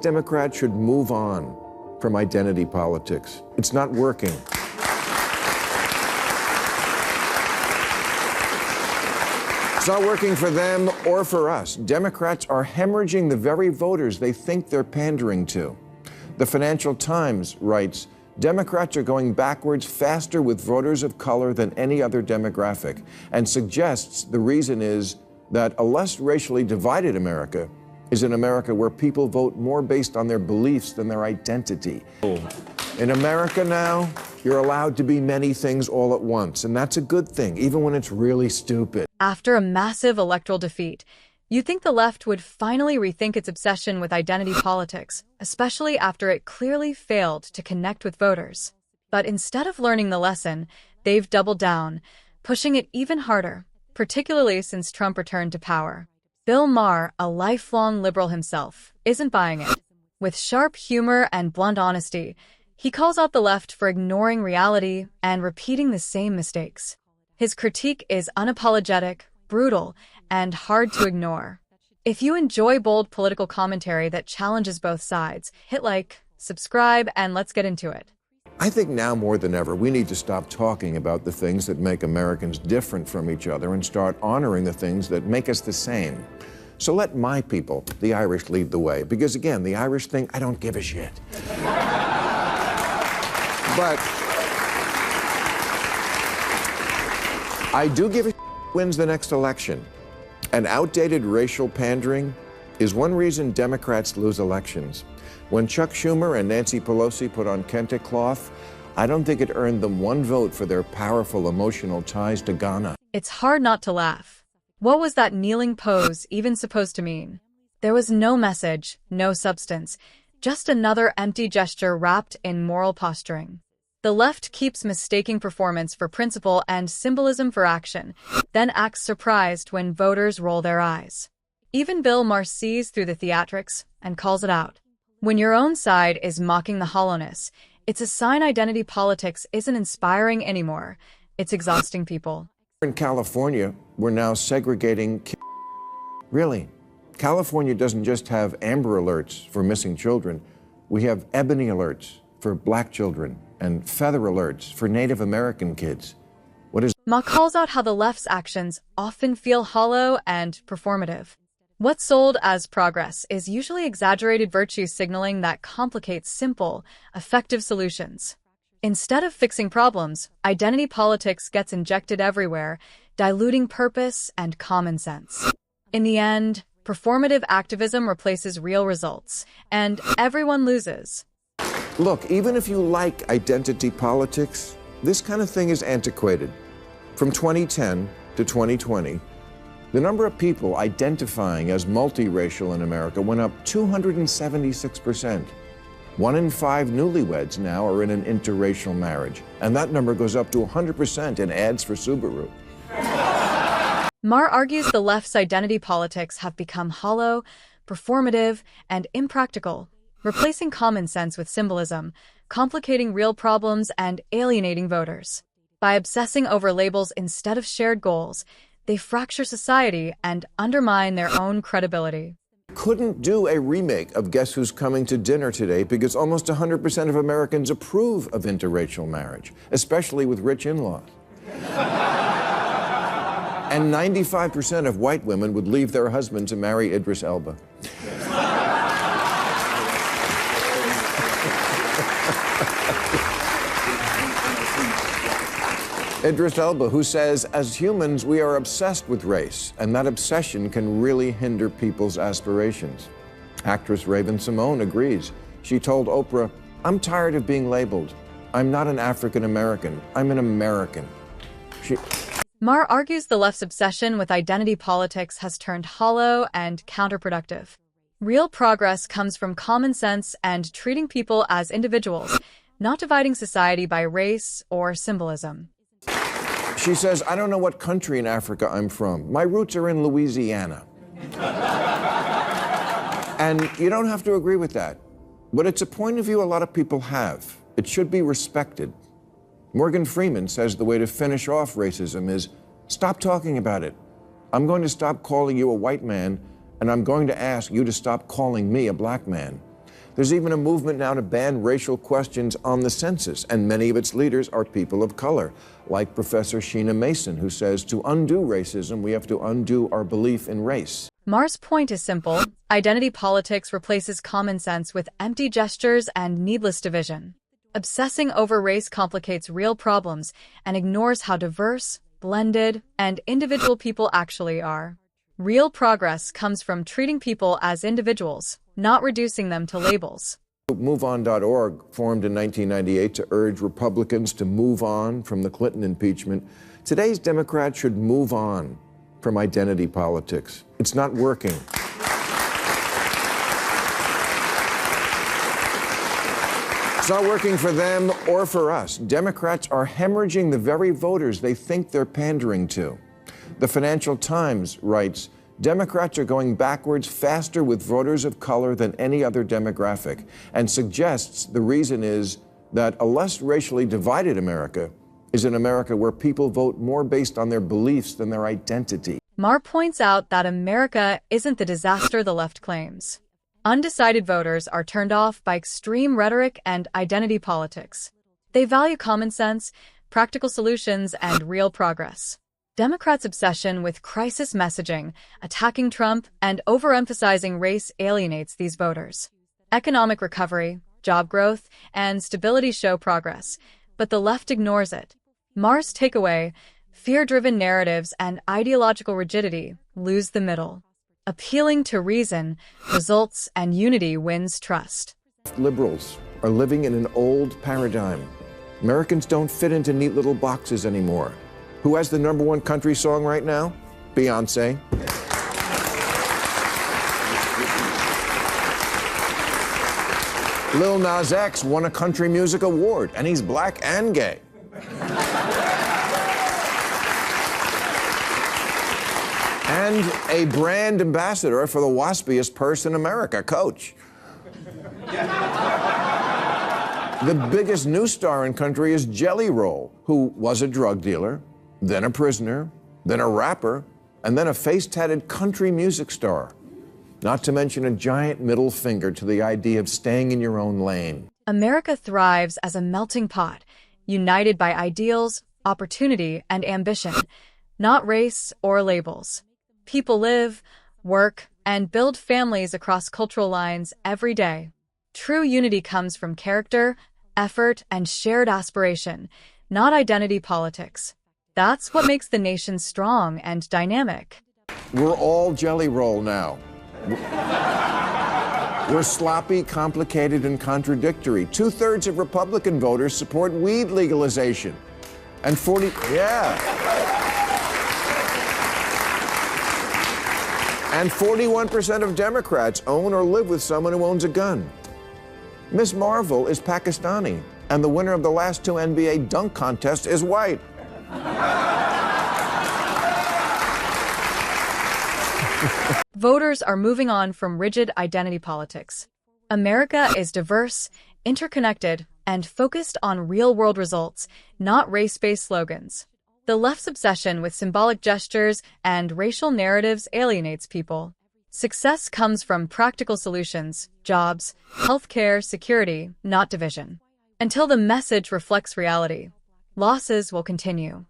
Democrats should move on from identity politics. It's not working. It's not working for them or for us. Democrats are hemorrhaging the very voters they think they're pandering to. The Financial Times writes, Democrats are going backwards faster with voters of color than any other demographic, and suggests the reason is that a less racially divided America is an America where people vote more based on their beliefs than their identity. In America now, you're allowed to be many things all at once, and that's a good thing, even when it's really stupid. After a massive electoral defeat, you'd think the left would finally rethink its obsession with identity politics, especially after it clearly failed to connect with voters. But instead of learning the lesson, they've doubled down, pushing it even harder, particularly since Trump returned to power. Bill Maher, a lifelong liberal himself, isn't buying it. With sharp humor and blunt honesty, he calls out the left for ignoring reality and repeating the same mistakes. His critique is unapologetic, brutal, and hard to ignore. If you enjoy bold political commentary that challenges both sides, hit like, subscribe, and let's get into it. I think now more than ever, we need to stop talking about the things that make Americans different from each other and start honoring the things that make us the same. So let my people, the Irish, lead the way. Because again, the Irish think, I don't give a shit. But I do give a shit wins the next election. And outdated racial pandering is one reason Democrats lose elections. When Chuck Schumer and Nancy Pelosi put on kente cloth, I don't think it earned them one vote for their powerful emotional ties to Ghana. It's hard not to laugh. What was that kneeling pose even supposed to mean? There was no message, no substance, just another empty gesture wrapped in moral posturing. The left keeps mistaking performance for principle and symbolism for action, then acts surprised when voters roll their eyes. Even Bill Maher sees through the theatrics and calls it out. When your own side is mocking the hollowness, it's a sign identity politics isn't inspiring anymore. It's exhausting people. In California, we're now segregating kids. Really, California doesn't just have Amber Alerts for missing children. We have Ebony Alerts for black children and Feather Alerts for Native American kids. Maher calls out how the left's actions often feel hollow and performative. What's sold as progress is usually exaggerated virtue signaling that complicates simple, effective solutions. Instead of fixing problems, identity politics gets injected everywhere, diluting purpose and common sense. In the end, performative activism replaces real results, and everyone loses. Look, even if you like identity politics, this kind of thing is antiquated. From 2010 to 2020, the number of people identifying as multiracial in America went up 276%. 1 in 5 newlyweds now are in an interracial marriage, and that number goes up to 100% in ads for Subaru. Maher argues the left's identity politics have become hollow, performative, and impractical, replacing common sense with symbolism, complicating real problems, and alienating voters. By obsessing over labels instead of shared goals, they fracture society and undermine their own credibility. Couldn't do a remake of Guess Who's Coming to Dinner today because almost 100% of Americans approve of interracial marriage, especially with rich in-laws. And 95% of white women would leave their husband to marry Idris Elba. Idris Elba, who says, as humans, we are obsessed with race, and that obsession can really hinder people's aspirations. Actress Raven-Symoné agrees. She told Oprah, I'm tired of being labeled. I'm not an African American. I'm an American. Maher argues the left's obsession with identity politics has turned hollow and counterproductive. Real progress comes from common sense and treating people as individuals, not dividing society by race or symbolism. She says, I don't know what country in Africa I'm from. My roots are in Louisiana. And you don't have to agree with that. But it's a point of view a lot of people have. It should be respected. Morgan Freeman says the way to finish off racism is stop talking about it. I'm going to stop calling you a white man, and I'm going to ask you to stop calling me a black man. There's even a movement now to ban racial questions on the census, and many of its leaders are people of color, like Professor Sheena Mason, who says to undo racism, we have to undo our belief in race. Maher's point is simple. Identity politics replaces common sense with empty gestures and needless division. Obsessing over race complicates real problems and ignores how diverse, blended, and individual people actually are. Real progress comes from treating people as individuals, not reducing them to labels. MoveOn.org, formed in 1998 to urge Republicans to move on from the Clinton impeachment. Today's Democrats should move on from identity politics. It's not working. It's not working for them or for us. Democrats are hemorrhaging the very voters they think they're pandering to. The Financial Times writes, Democrats are going backwards faster with voters of color than any other demographic, and suggests the reason is that a less racially divided America is an America where people vote more based on their beliefs than their identity. Maher points out that America isn't the disaster the left claims. Undecided voters are turned off by extreme rhetoric and identity politics. They value common sense, practical solutions, and real progress. Democrats' obsession with crisis messaging, attacking Trump, and overemphasizing race alienates these voters. Economic recovery, job growth, and stability show progress, but the left ignores it. Maher's takeaway: fear-driven narratives and ideological rigidity lose the middle. Appealing to reason, results, and unity wins trust. Liberals are living in an old paradigm. Americans don't fit into neat little boxes anymore. Who has the #1 country song right now? Beyonce. Lil Nas X won a country music award, and he's black and gay. And a brand ambassador for the waspiest purse in America, Coach. The biggest news star in country is Jelly Roll, who was a drug dealer, then a prisoner, then a rapper, and then a face-tatted country music star. Not to mention a giant middle finger to the idea of staying in your own lane. America thrives as a melting pot, united by ideals, opportunity, and ambition, not race or labels. People live, work, and build families across cultural lines every day. True unity comes from character, effort, and shared aspiration, not identity politics. That's what makes the nation strong and dynamic. We're all Jelly Roll now. We're sloppy, complicated, and contradictory. 2/3 of Republican voters support weed legalization. And 41% of Democrats own or live with someone who owns a gun. Miss Marvel is Pakistani, and the winner of the last 2 NBA dunk contests is white. Voters are moving on from rigid identity politics. America is diverse, interconnected, and focused on real-world results, not race-based slogans. The left's obsession with symbolic gestures and racial narratives alienates people. Success comes from practical solutions, jobs, healthcare, security, not division. Until the message reflects reality, losses will continue.